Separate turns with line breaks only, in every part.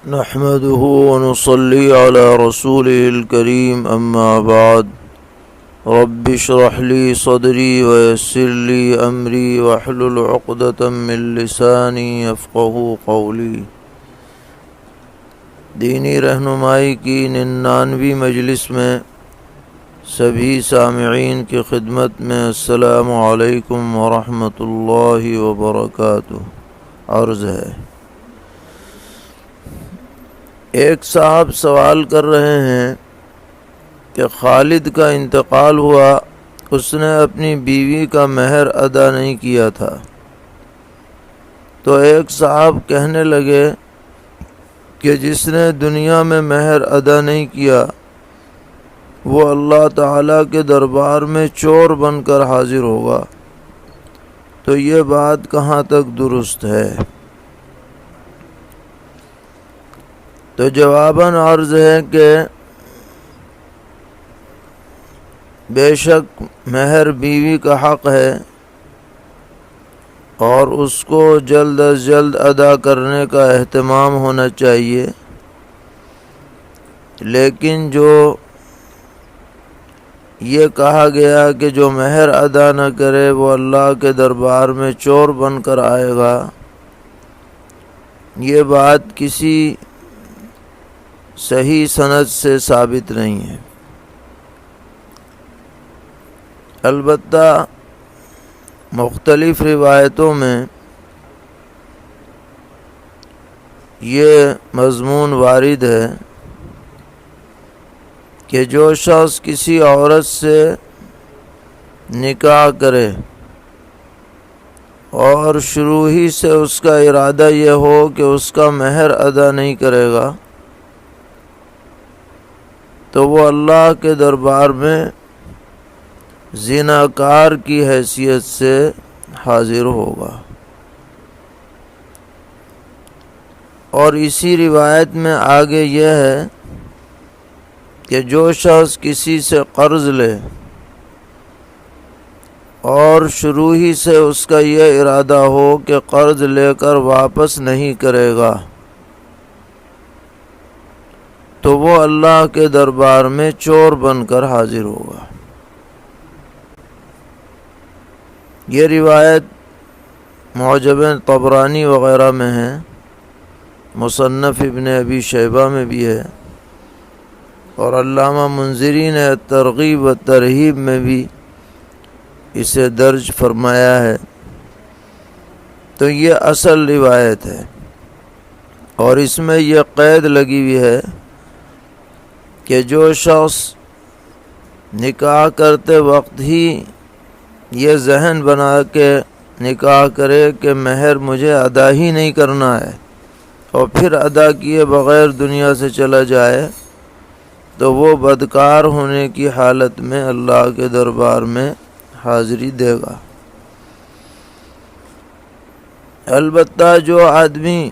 نحمده ونصلي على رسوله الكريم أما بعد رب اشرح لي صدري ويسر لي أمري واحلل عقدة من لساني يفقهوا قولي۔ دینی رہنمائی کی 99ویں مجلس میں سبھی سامعین کی خدمت میں السلام علیکم ورحمۃ اللہ وبرکاتہ عرض ہے۔ ایک صاحب سوال کر رہے ہیں کہ خالد کا انتقال ہوا، اس نے اپنی بیوی کا مہر ادا نہیں کیا تھا، تو ایک صاحب کہنے لگے کہ جس نے دنیا میں مہر ادا نہیں کیا وہ اللہ تعالیٰ کے دربار میں چور بن کر حاضر ہوگا، تو یہ بات کہاں تک درست ہے؟ تو جواباً عرض ہے کہ بے شک مہر بیوی کا حق ہے اور اس کو جلد از جلد ادا کرنے کا اہتمام ہونا چاہیے، لیکن جو یہ کہا گیا کہ جو مہر ادا نہ کرے وہ اللہ کے دربار میں چور بن کر آئے گا، یہ بات کسی صحیح سند سے ثابت نہیں ہے۔ البتہ مختلف روایتوں میں یہ مضمون وارد ہے کہ جو شخص کسی عورت سے نکاح کرے اور شروع ہی سے اس کا ارادہ یہ ہو کہ اس کا مہر ادا نہیں کرے گا، تو وہ اللہ کے دربار میں زناکار کی حیثیت سے حاضر ہوگا۔ اور اسی روایت میں آگے یہ ہے کہ جو شخص کسی سے قرض لے اور شروع ہی سے اس کا یہ ارادہ ہو کہ قرض لے کر واپس نہیں کرے گا، تو وہ اللہ کے دربار میں چور بن کر حاضر ہوگا۔ یہ روایت معجم طبرانی وغیرہ میں ہے، مصنف ابن ابی شیبہ میں بھی ہے، اور علامہ منذری نے ترغیب و ترہیب میں بھی اسے درج فرمایا ہے۔ تو یہ اصل روایت ہے، اور اس میں یہ قید لگی ہوئی ہے کہ جو شخص نکاح کرتے وقت ہی یہ ذہن بنا کے نکاح کرے کہ مہر مجھے ادا ہی نہیں کرنا ہے، اور پھر ادا کیے بغیر دنیا سے چلا جائے، تو وہ بدکار ہونے کی حالت میں اللہ کے دربار میں حاضری دے گا۔ البتہ جو آدمی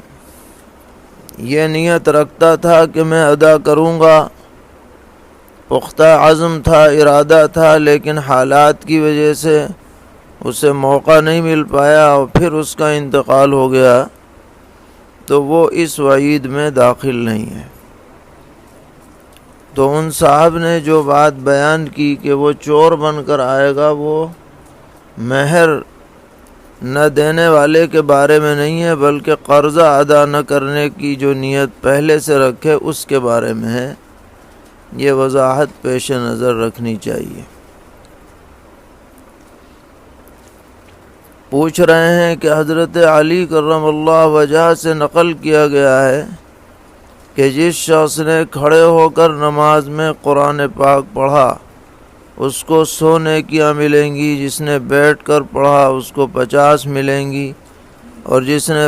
یہ نیت رکھتا تھا کہ میں ادا کروں گا، پختہ عزم تھا، ارادہ تھا، لیکن حالات کی وجہ سے اسے موقع نہیں مل پایا اور پھر اس کا انتقال ہو گیا، تو وہ اس وعید میں داخل نہیں ہے۔ تو ان صاحب نے جو بات بیان کی کہ وہ چور بن کر آئے گا، وہ مہر نہ دینے والے کے بارے میں نہیں ہے، بلکہ قرضہ ادا نہ کرنے کی جو نیت پہلے سے رکھے اس کے بارے میں ہے۔ یہ وضاحت پیش نظر رکھنی چاہیے۔ پوچھ رہے ہیں کہ حضرت علی کرم اللہ وجہہ سے نقل کیا گیا ہے کہ جس شخص نے کھڑے ہو کر نماز میں قرآن پاک پڑھا اس کو 100 نیکیاں ملیں گی، جس نے بیٹھ کر پڑھا اس کو 50 ملیں گی، اور جس نے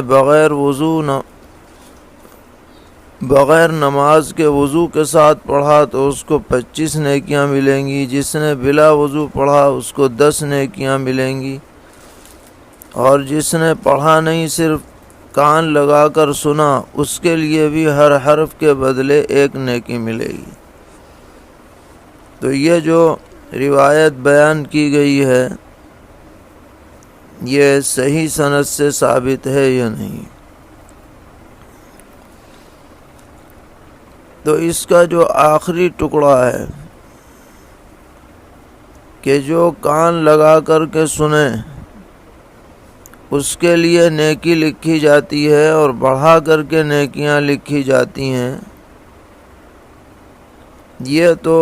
بغیر نماز کے وضو کے ساتھ پڑھا تو اس کو 25 نیکیاں ملیں گی، جس نے بلا وضو پڑھا اس کو 10 نیکیاں ملیں گی، اور جس نے پڑھا نہیں صرف کان لگا کر سنا اس کے لیے بھی ہر حرف کے بدلے 1 نیکی ملے گی۔ تو یہ جو روایت بیان کی گئی ہے یہ صحیح سند سے ثابت ہے یا نہیں؟ تو اس کا جو آخری ٹکڑا ہے کہ جو کان لگا کر کے سنے اس کے لیے نیکی لکھی جاتی ہے اور بڑھا کر کے نیکیاں لکھی جاتی ہیں، یہ تو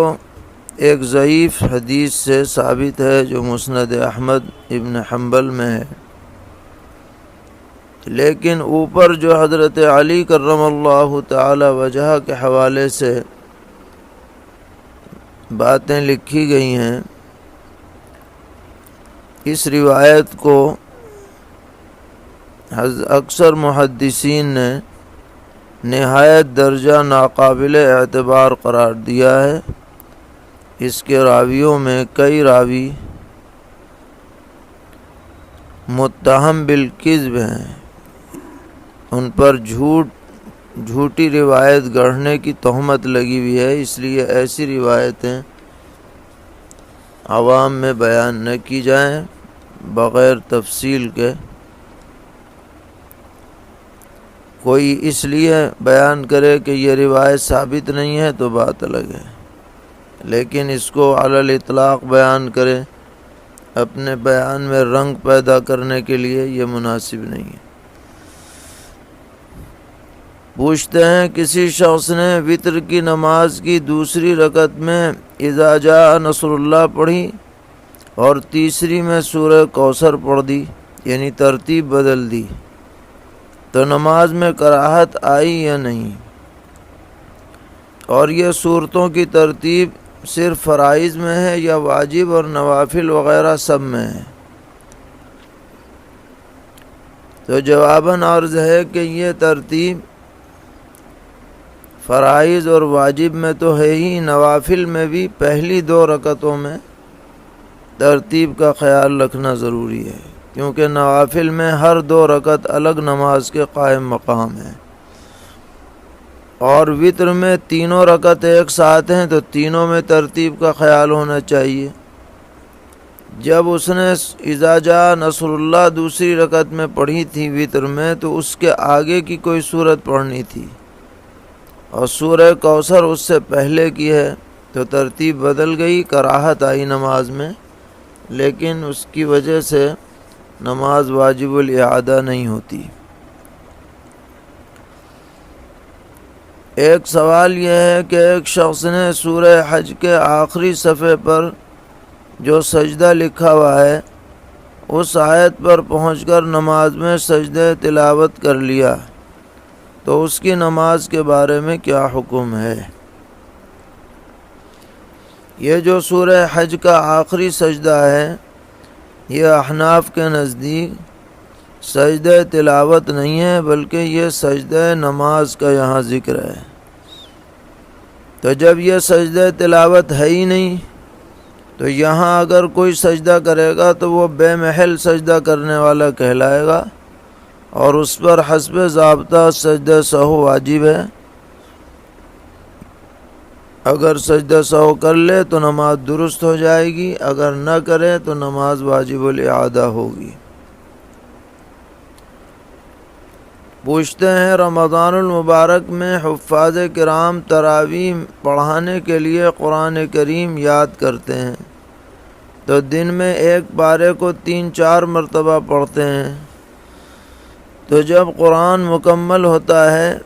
ایک ضعیف حدیث سے ثابت ہے جو مسند احمد ابن حنبل میں ہے، لیکن اوپر جو حضرت علی کرم اللہ تعالی وجہ کے حوالے سے باتیں لکھی گئی ہیں، اس روایت کو اکثر محدثین نے نہایت درجہ ناقابل اعتبار قرار دیا ہے۔ اس کے راویوں میں کئی راوی متہم بالکذب ہیں، ان پر جھوٹی روایت گڑھنے کی تہمت لگی ہوئی ہے، اس لیے ایسی روایتیں عوام میں بیان نہ کی جائیں بغیر تفصیل کے۔ کوئی اس لیے بیان کرے کہ یہ روایت ثابت نہیں ہے تو بات الگ ہے، لیکن اس کو علی الاطلاق بیان کرے اپنے بیان میں رنگ پیدا کرنے کے لیے، یہ مناسب نہیں ہے۔ پوچھتے ہیں کسی شخص نے وتر کی نماز کی دوسری رکعت میں اذا جاء نصر اللہ پڑھی اور تیسری میں سورہ کوثر پڑھ دی، یعنی ترتیب بدل دی، تو نماز میں کراہت آئی یا نہیں؟ اور یہ صورتوں کی ترتیب صرف فرائض میں ہے یا واجب اور نوافل وغیرہ سب میں ہے؟ تو جواباً عرض ہے کہ یہ ترتیب فرائض اور واجب میں تو ہے ہی، نوافل میں بھی پہلی 2 رکعتوں میں ترتیب کا خیال رکھنا ضروری ہے، کیونکہ نوافل میں ہر 2 رکعت الگ نماز کے قائم مقام ہیں، اور وتر میں تینوں رکعت ایک ساتھ ہیں تو تینوں میں ترتیب کا خیال ہونا چاہیے۔ جب اس نے اذا جاء نصر اللہ دوسری رکعت میں پڑھی تھی وتر میں، تو اس کے آگے کی کوئی سورت پڑھنی تھی، اور سورہ کوثر اس سے پہلے کی ہے، تو ترتیب بدل گئی، کراہت آئی نماز میں، لیکن اس کی وجہ سے نماز واجب الاعادہ نہیں ہوتی۔ ایک سوال یہ ہے کہ ایک شخص نے سورہ حج کے آخری صفحے پر جو سجدہ لکھا ہوا ہے اس آیت پر پہنچ کر نماز میں سجدہ تلاوت کر لیا، تو اس کی نماز کے بارے میں کیا حکم ہے؟ یہ جو سورہ حج کا آخری سجدہ ہے، یہ احناف کے نزدیک سجدہ تلاوت نہیں ہے، بلکہ یہ سجدہ نماز کا یہاں ذکر ہے۔ تو جب یہ سجدہ تلاوت ہے ہی نہیں، تو یہاں اگر کوئی سجدہ کرے گا تو وہ بے محل سجدہ کرنے والا کہلائے گا، اور اس پر حسب ضابطہ سجدہ سہو واجب ہے۔ اگر سجدہ سہو کر لے تو نماز درست ہو جائے گی، اگر نہ کرے تو نماز واجب الاعادہ ہوگی۔ پوچھتے ہیں رمضان المبارک میں حفاظ کرام تراویح پڑھانے کے لیے قرآن کریم یاد کرتے ہیں، تو دن میں ایک پارے کو 3-4 مرتبہ پڑھتے ہیں، تو جب قرآن مکمل ہوتا ہے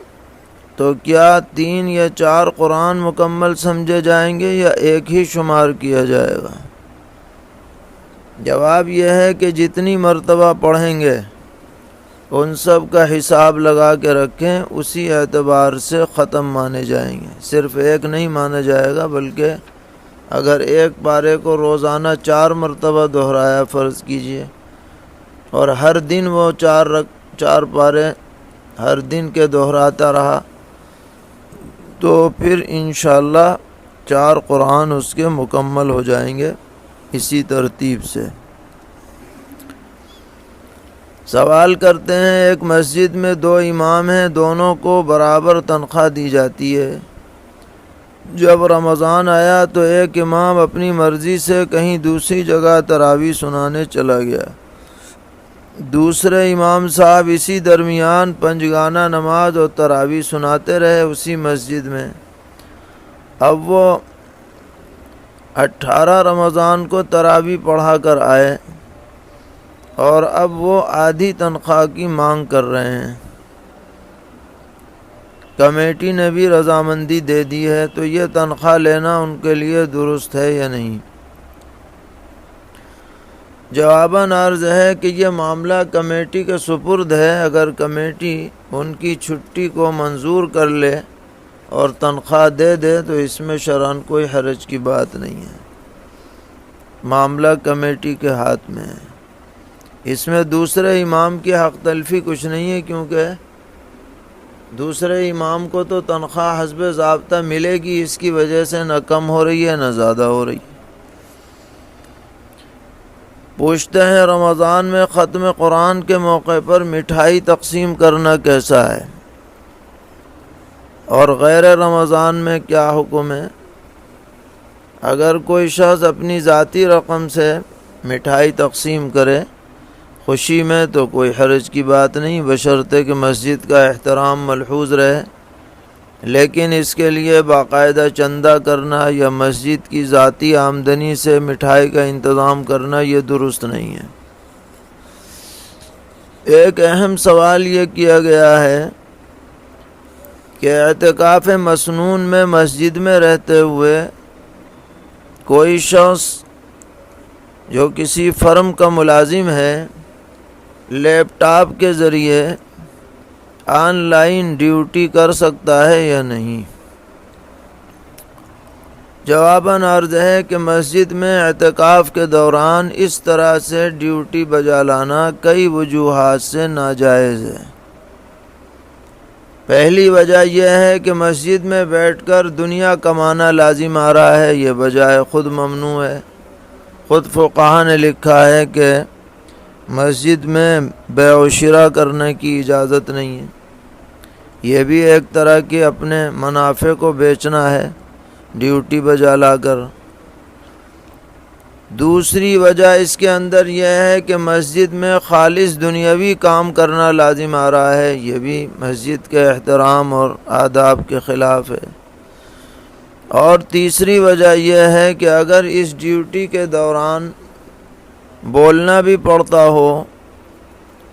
تو کیا 3 یا 4 قرآن مکمل سمجھے جائیں گے یا ایک ہی شمار کیا جائے گا؟ جواب یہ ہے کہ جتنی مرتبہ پڑھیں گے ان سب کا حساب لگا کے رکھیں، اسی اعتبار سے ختم مانے جائیں گے، صرف ایک نہیں مانا جائے گا، بلکہ اگر ایک پارے کو روزانہ 4 مرتبہ دہرایا فرض کیجئے، اور ہر دن وہ 4 پارے ہر دن کے دہراتا رہا، تو پھر انشاءاللہ 4 قرآن اس کے مکمل ہو جائیں گے اسی ترتیب سے۔ سوال کرتے ہیں ایک مسجد میں 2 امام ہیں، دونوں کو برابر تنخواہ دی جاتی ہے، جب رمضان آیا تو ایک امام اپنی مرضی سے کہیں دوسری جگہ تراویح سنانے چلا گیا، دوسرے امام صاحب اسی درمیان پنجگانہ نماز اور تراویح سناتے رہے اسی مسجد میں، اب وہ 18 رمضان کو تراویح پڑھا کر آئے اور اب وہ آدھی تنخواہ کی مانگ کر رہے ہیں۔ کمیٹی نے بھی رضامندی دے دی ہے، تو یہ تنخواہ لینا ان کے لیے درست ہے یا نہیں؟ جواباً عرض ہے کہ یہ معاملہ کمیٹی کے سپرد ہے۔ اگر کمیٹی ان کی چھٹی کو منظور کر لے اور تنخواہ دے دے تو اس میں شرعاً کوئی حرج کی بات نہیں ہے۔ معاملہ کمیٹی کے ہاتھ میں ہے۔ اس میں دوسرے امام کی حق تلفی کچھ نہیں ہے، کیونکہ دوسرے امام کو تو تنخواہ حسب ضابطہ ملے گی، اس کی وجہ سے نہ کم ہو رہی ہے نہ زیادہ ہو رہی ہے۔ پوچھتے ہیں رمضان میں ختم قرآن کے موقع پر مٹھائی تقسیم کرنا کیسا ہے اور غیر رمضان میں کیا حکم ہے؟ اگر کوئی شخص اپنی ذاتی رقم سے مٹھائی تقسیم کرے خوشی میں تو کوئی حرج کی بات نہیں، بشرطے کہ مسجد کا احترام ملحوظ رہے، لیکن اس کے لیے باقاعدہ چندہ کرنا یا مسجد کی ذاتی آمدنی سے مٹھائی کا انتظام کرنا یہ درست نہیں ہے۔ ایک اہم سوال یہ کیا گیا ہے کہ اعتکاف مسنون میں مسجد میں رہتے ہوئے کوئی شخص جو کسی فرم کا ملازم ہے لیپ ٹاپ کے ذریعے آن لائن ڈیوٹی کر سکتا ہے یا نہیں؟ جواباً عرض ہے کہ مسجد میں اعتکاف کے دوران اس طرح سے ڈیوٹی بجا لانا کئی وجوہات سے ناجائز ہے۔ پہلی وجہ یہ ہے کہ مسجد میں بیٹھ کر دنیا کمانا لازم آ رہا ہے، یہ بجائے خود ممنوع ہے۔ خود فقہا نے لکھا ہے کہ مسجد میں بیع و شراء کرنے کی اجازت نہیں ہے، یہ بھی ایک طرح کی اپنے منافع کو بیچنا ہے ڈیوٹی بجا لا کر۔ دوسری وجہ اس کے اندر یہ ہے کہ مسجد میں خالص دنیاوی کام کرنا لازم آ رہا ہے، یہ بھی مسجد کے احترام اور آداب کے خلاف ہے۔ اور تیسری وجہ یہ ہے کہ اگر اس ڈیوٹی کے دوران بولنا بھی پڑتا ہو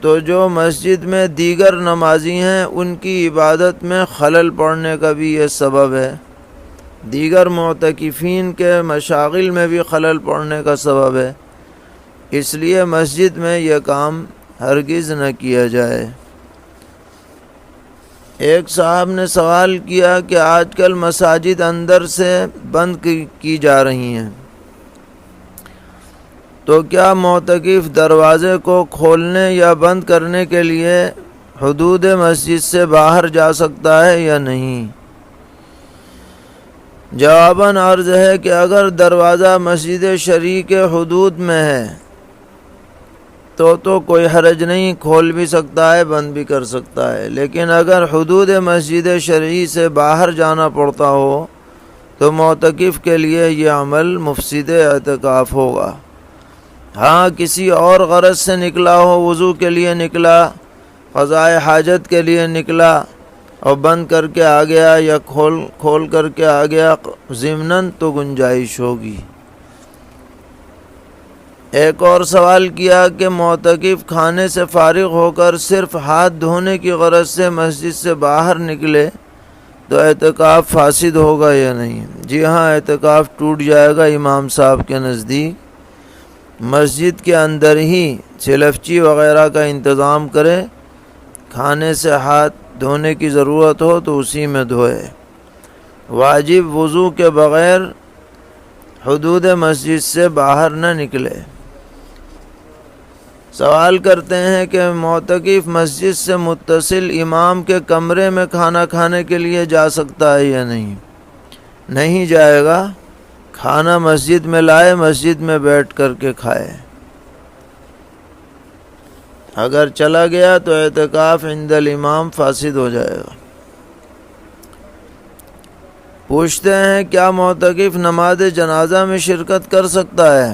تو جو مسجد میں دیگر نمازی ہیں ان کی عبادت میں خلل پڑنے کا بھی یہ سبب ہے، دیگر معتکفین کے مشاغل میں بھی خلل پڑنے کا سبب ہے، اس لیے مسجد میں یہ کام ہرگز نہ کیا جائے۔ ایک صاحب نے سوال کیا کہ آج کل مساجد اندر سے بند کی جا رہی ہیں، تو کیا معتکف دروازے کو کھولنے یا بند کرنے کے لیے حدود مسجد سے باہر جا سکتا ہے یا نہیں؟ جواباً عرض ہے کہ اگر دروازہ مسجد شرعی کے حدود میں ہے تو کوئی حرج نہیں، کھول بھی سکتا ہے بند بھی کر سکتا ہے، لیکن اگر حدود مسجد شرعی سے باہر جانا پڑتا ہو تو معتکف کے لیے یہ عمل مفسد اعتکاف ہوگا۔ ہاں کسی اور غرض سے نکلا ہو، وضو کے لیے نکلا، قضاء حاجت کے لیے نکلا اور بند کر کے آ گیا یا کھول کر کے آ گیا ضمناً تو گنجائش ہوگی۔ ایک اور سوال کیا کہ معتکف کھانے سے فارغ ہو کر صرف ہاتھ دھونے کی غرض سے مسجد سے باہر نکلے تو اعتکاف فاسد ہوگا یا نہیں؟ جی ہاں، اعتکاف ٹوٹ جائے گا امام صاحب کے نزدیک۔ مسجد کے اندر ہی چلفچی وغیرہ کا انتظام کرے، کھانے سے ہاتھ دھونے کی ضرورت ہو تو اسی میں دھوئے، واجب وضو کے بغیر حدود مسجد سے باہر نہ نکلے۔ سوال کرتے ہیں کہ معتکف مسجد سے متصل امام کے کمرے میں کھانا کھانے کے لیے جا سکتا ہے یا نہیں؟ نہیں جائے گا، کھانا مسجد میں لائے، مسجد میں بیٹھ کر کے کھائے۔ اگر چلا گیا تو اعتکاف عند الامام فاسد ہو جائے گا۔ پوچھتے ہیں کیا معتکف نماز جنازہ میں شرکت کر سکتا ہے؟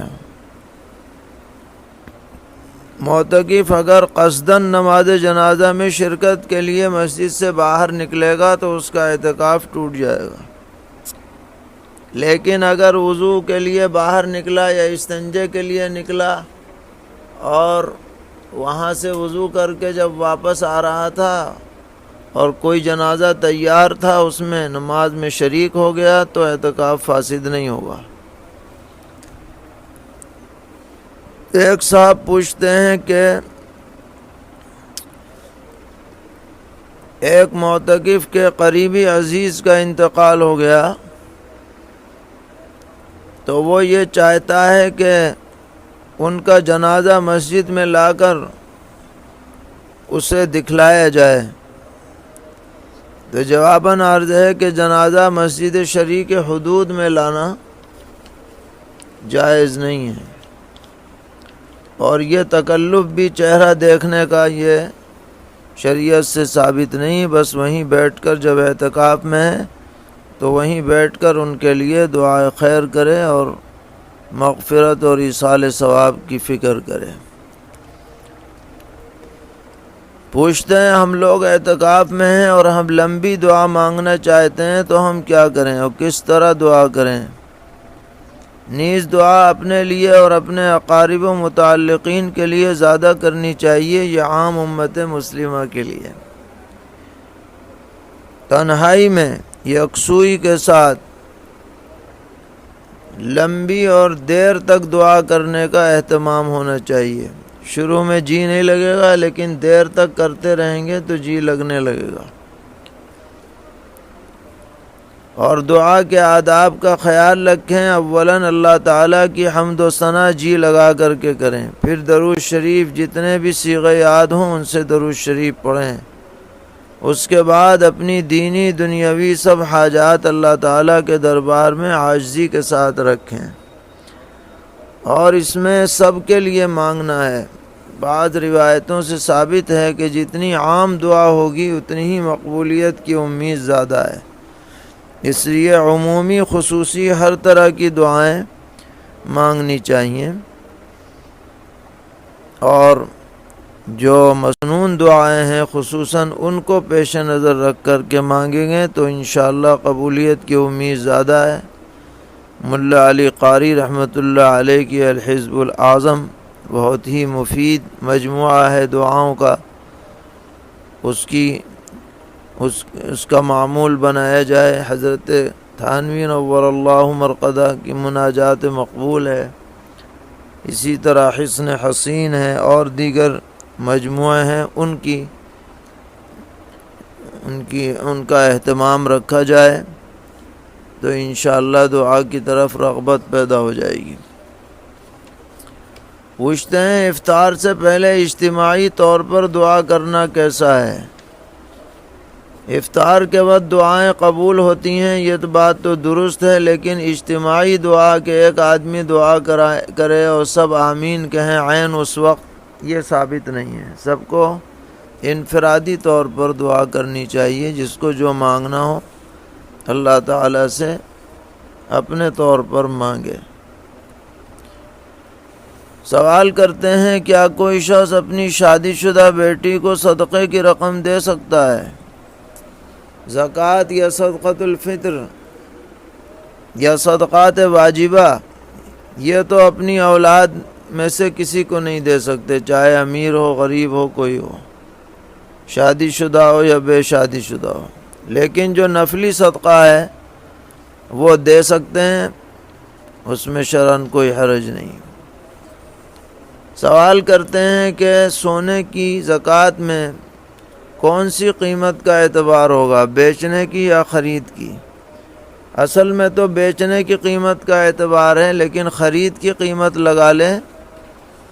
معتکف اگر قصداً نماز جنازہ میں شرکت کے لیے مسجد سے باہر نکلے گا تو اس کا اعتکاف ٹوٹ جائے گا۔ لیکن اگر وضو کے لیے باہر نکلا یا استنجے کے لیے نکلا اور وہاں سے وضو کر کے جب واپس آ رہا تھا اور کوئی جنازہ تیار تھا اس میں نماز میں شریک ہو گیا تو اعتکاف فاسد نہیں ہوگا۔ ایک صاحب پوچھتے ہیں کہ ایک معتکف کے قریبی عزیز کا انتقال ہو گیا تو وہ یہ چاہتا ہے کہ ان کا جنازہ مسجد میں لا کر اسے دکھلایا جائے، تو جواباً عرض ہے کہ جنازہ مسجد شریف کے حدود میں لانا جائز نہیں ہے، اور یہ تکلف بھی چہرہ دیکھنے کا یہ شریعت سے ثابت نہیں۔ بس وہیں بیٹھ کر جب اعتکاف میں ہے تو وہیں بیٹھ کر ان کے لیے دعائے خیر کرے اور مغفرت اور ایصال ثواب کی فکر کرے۔ پوچھتے ہیں ہم لوگ اعتکاف میں ہیں اور ہم لمبی دعا مانگنا چاہتے ہیں تو ہم کیا کریں اور کس طرح دعا کریں؟ نیز دعا اپنے لیے اور اپنے اقارب و متعلقین کے لیے زیادہ کرنی چاہیے یا عام امت مسلمہ کے لیے؟ تنہائی میں یکسوئی کے ساتھ لمبی اور دیر تک دعا کرنے کا اہتمام ہونا چاہیے۔ شروع میں جی نہیں لگے گا لیکن دیر تک کرتے رہیں گے تو جی لگنے لگے گا۔ اور دعا کے آداب کا خیال رکھیں۔ اولاً اللہ تعالیٰ کی حمد و ثنا جی لگا کر کے کریں، پھر درود شریف جتنے بھی صیغے یاد ہوں ان سے درود شریف پڑھیں۔ اس کے بعد اپنی دینی دنیاوی سب حاجات اللہ تعالیٰ کے دربار میں عاجزی کے ساتھ رکھیں، اور اس میں سب کے لیے مانگنا ہے۔ بعض روایتوں سے ثابت ہے کہ جتنی عام دعا ہوگی اتنی ہی مقبولیت کی امید زیادہ ہے، اس لیے عمومی خصوصی ہر طرح کی دعائیں مانگنی چاہیے، اور جو مسنون دعائیں ہیں خصوصاً ان کو پیش نظر رکھ کر کے مانگیں گے تو انشاءاللہ قبولیت کی امید زیادہ ہے۔ ملا علی قاری رحمۃ اللہ علیہ کی الحزب الاعظم بہت ہی مفید مجموعہ ہے دعاؤں کا، اس کا معمول بنایا جائے۔ حضرت تھانوی نور اللہ مرقدہ کی مناجات مقبول ہے، اسی طرح حصن حسین ہے اور دیگر مجموعے ہیں، ان کا اہتمام رکھا جائے تو انشاءاللہ دعا کی طرف رغبت پیدا ہو جائے گی۔ پوچھتے ہیں افطار سے پہلے اجتماعی طور پر دعا کرنا کیسا ہے؟ افطار کے وقت دعائیں قبول ہوتی ہیں یہ بات تو درست ہے، لیکن اجتماعی دعا کہ ایک آدمی دعا کرے اور سب آمین کہیں عین اس وقت، یہ ثابت نہیں ہے۔ سب کو انفرادی طور پر دعا کرنی چاہیے، جس کو جو مانگنا ہو اللہ تعالیٰ سے اپنے طور پر مانگے۔ سوال کرتے ہیں کیا کوئی شخص اپنی شادی شدہ بیٹی کو صدقے کی رقم دے سکتا ہے؟ زکوٰۃ یا صدقۃ الفطر یا صدقات واجبہ یہ تو اپنی اولاد میں سے کسی کو نہیں دے سکتے، چاہے امیر ہو غریب ہو کوئی ہو، شادی شدہ ہو یا بے شادی شدہ ہو، لیکن جو نفلی صدقہ ہے وہ دے سکتے ہیں، اس میں شرعاً کوئی حرج نہیں۔ سوال کرتے ہیں کہ سونے کی زکوٰۃ میں کون سی قیمت کا اعتبار ہوگا، بیچنے کی یا خرید کی؟ اصل میں تو بیچنے کی قیمت کا اعتبار ہے، لیکن خرید کی قیمت لگا لیں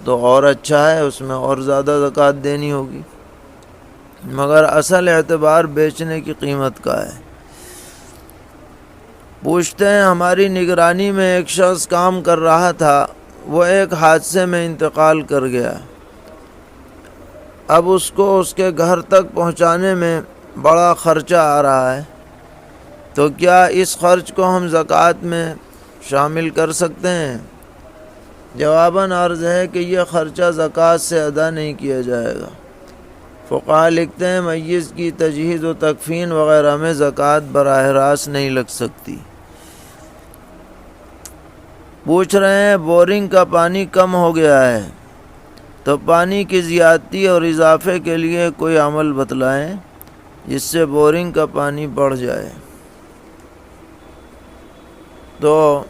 تو اور اچھا ہے، اس میں اور زیادہ زکوٰۃ دینی ہوگی، مگر اصل اعتبار بیچنے کی قیمت کا ہے۔ پوچھتے ہیں ہماری نگرانی میں ایک شخص کام کر رہا تھا، وہ ایک حادثے میں انتقال کر گیا، اب اس کو اس کے گھر تک پہنچانے میں بڑا خرچہ آ رہا ہے، تو کیا اس خرچ کو ہم زکوٰۃ میں شامل کر سکتے ہیں؟ جواباً عرض ہے کہ یہ خرچہ زکوٰۃ سے ادا نہیں کیا جائے گا۔ فقہا لکھتے ہیں میت کی تجہیز و تکفین وغیرہ میں زکوٰۃ براہ راست نہیں لگ سکتی، پوچھ رہے ہیں بورنگ کا پانی کم ہو گیا ہے تو پانی کی زیادتی اور اضافے کے لیے کوئی عمل بتلائیں جس سے بورنگ کا پانی بڑھ جائے۔ تو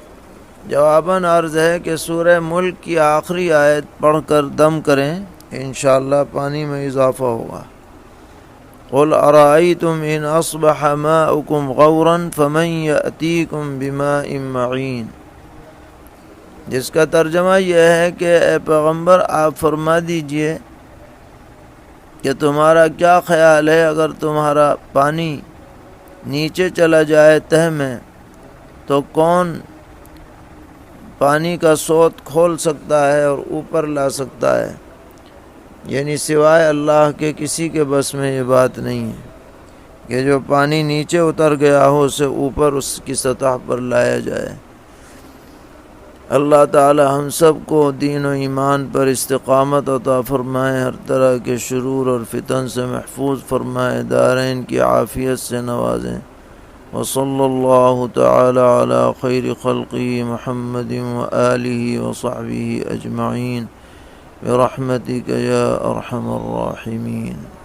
جواباً عرض ہے کہ سورہ ملک کی آخری آیت پڑھ کر دم کریں، انشاءاللہ پانی میں اضافہ ہوگا۔ قُلْ أَرَأَيْتُمْ إِنْ أَصْبَحَ مَاؤُكُمْ غَوْرًا فَمَنْ يَأْتِيكُمْ بِمَاءٍ مَّعِينٍ، جس کا ترجمہ یہ ہے کہ اے پیغمبر آپ فرما دیجئے کہ تمہارا کیا خیال ہے اگر تمہارا پانی نیچے چلا جائے تہ میں تو کون پانی کا سوت کھول سکتا ہے اور اوپر لا سکتا ہے؟ یعنی سوائے اللہ کے کسی کے بس میں یہ بات نہیں ہے کہ جو پانی نیچے اتر گیا ہو اسے اوپر اس کی سطح پر لایا جائے۔ اللہ تعالی ہم سب کو دین و ایمان پر استقامت عطا فرمائے، ہر طرح کے شرور اور فتن سے محفوظ فرمائے، دارین کی عافیت سے نوازیں۔ وصلی اللہ تعالی علی خیر خلقہ محمد وآلہ وصحبہ اجمعین برحمتک یا ارحم الراحمین۔